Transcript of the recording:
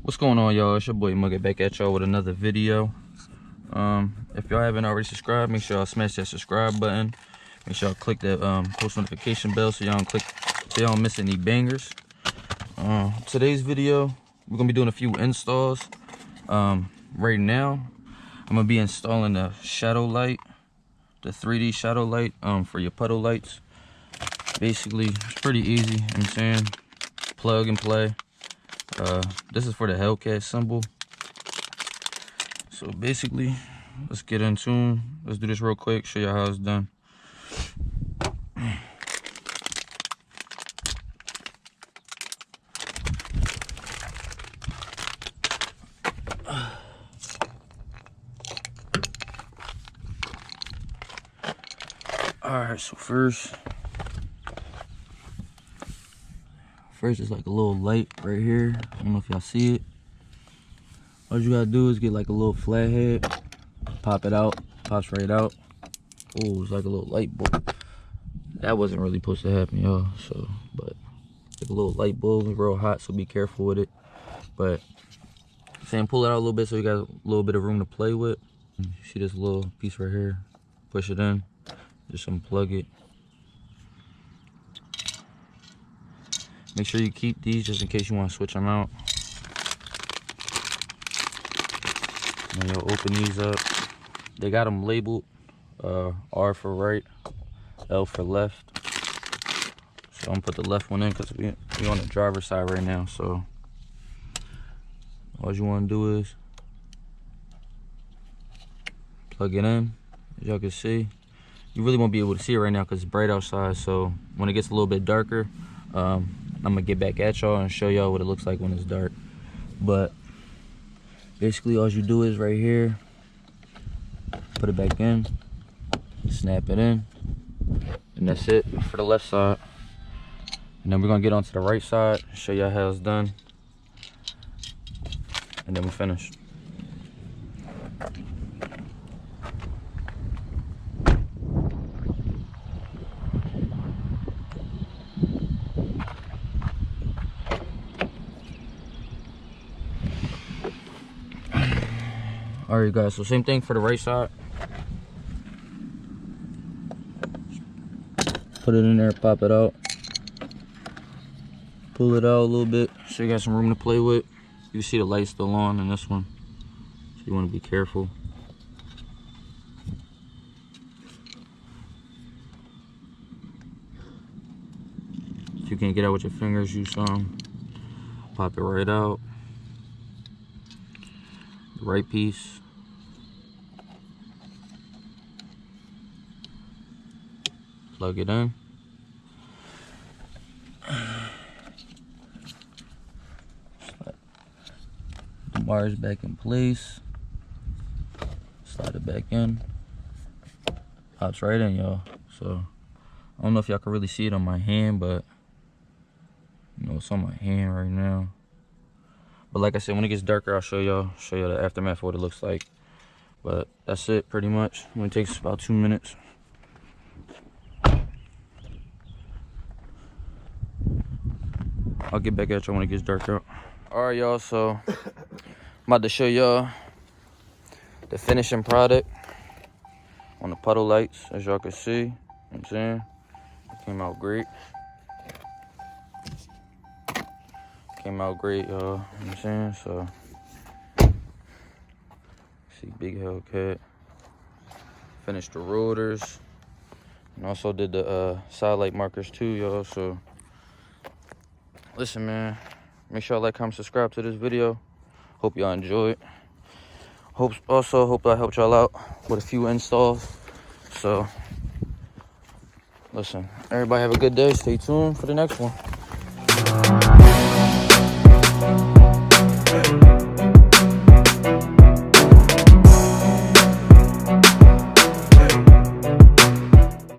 What's going on, y'all? It's your boy Mugga back at y'all with another video. If y'all haven't already subscribed, make sure y'all smash that subscribe button. Make sure y'all click that post notification bell so y'all don't miss any bangers. Today's video, we're gonna be doing a few installs. Right now, I'm gonna be installing the shadow light, the 3D shadow light for your puddle lights. Basically, it's pretty easy, you know what I'm saying? Plug and play. This is for the HELLCAT symbol. So basically, let's get in tune. Let's do this real quick, show you how it's done. Alright, so first is like a little light right here. I don't know if y'all see it. All you gotta do is get like a little flathead, pop it out, pops right out. Oh, it's like a little light bulb. That wasn't really supposed to happen, y'all. So, but like a little light bulb, it's real hot, so be careful with it. But saying pull it out a little bit so you got a little bit of room to play with. You see this little piece right here? Push it in, just unplug it. Make sure you keep these just in case you want to switch them out. And you'll open these up. They got them labeled R for right, L for left. So I'm gonna put the left one in because we're on the driver's side right now. So all you want to do is plug it in. As y'all can see, you really won't be able to see it right now because it's bright outside. So when it gets a little bit darker, I'm gonna get back at y'all and show y'all what it looks like when it's dark. But basically all you do is right here, put it back in, snap it in, and that's it for the left side. And then we're gonna get onto the right side, show y'all how it's done, and then we're finished. Alright guys, so same thing for the right side. Put it in there, pop it out. Pull it out a little bit so you got some room to play with. You see the light still on in this one, so you want to be careful. If you can't get out with your fingers, use some. Pop it right out. The right piece. Plug it in. Slide the wires back in place. Slide it back in. Pops right in, y'all. So I don't know if y'all can really see it on my hand, but you know it's on my hand right now. But like I said, when it gets darker, I'll show y'all the aftermath of what it looks like. But that's it pretty much. It only takes about 2 minutes. I'll get back at y'all when it gets dark out. Alright y'all, so I'm about to show y'all the finishing product on the puddle lights, as y'all can see. You know what I'm saying? It came out great. Came out great, y'all. You know what I'm saying? So see big HELLCAT. Finished the rotors. And also did the side light markers too, y'all. So listen, man, make sure y'all like, comment, subscribe to this video. Hope y'all enjoy it. Hope I helped y'all out with a few installs. So listen, everybody have a good day. Stay tuned for the next one.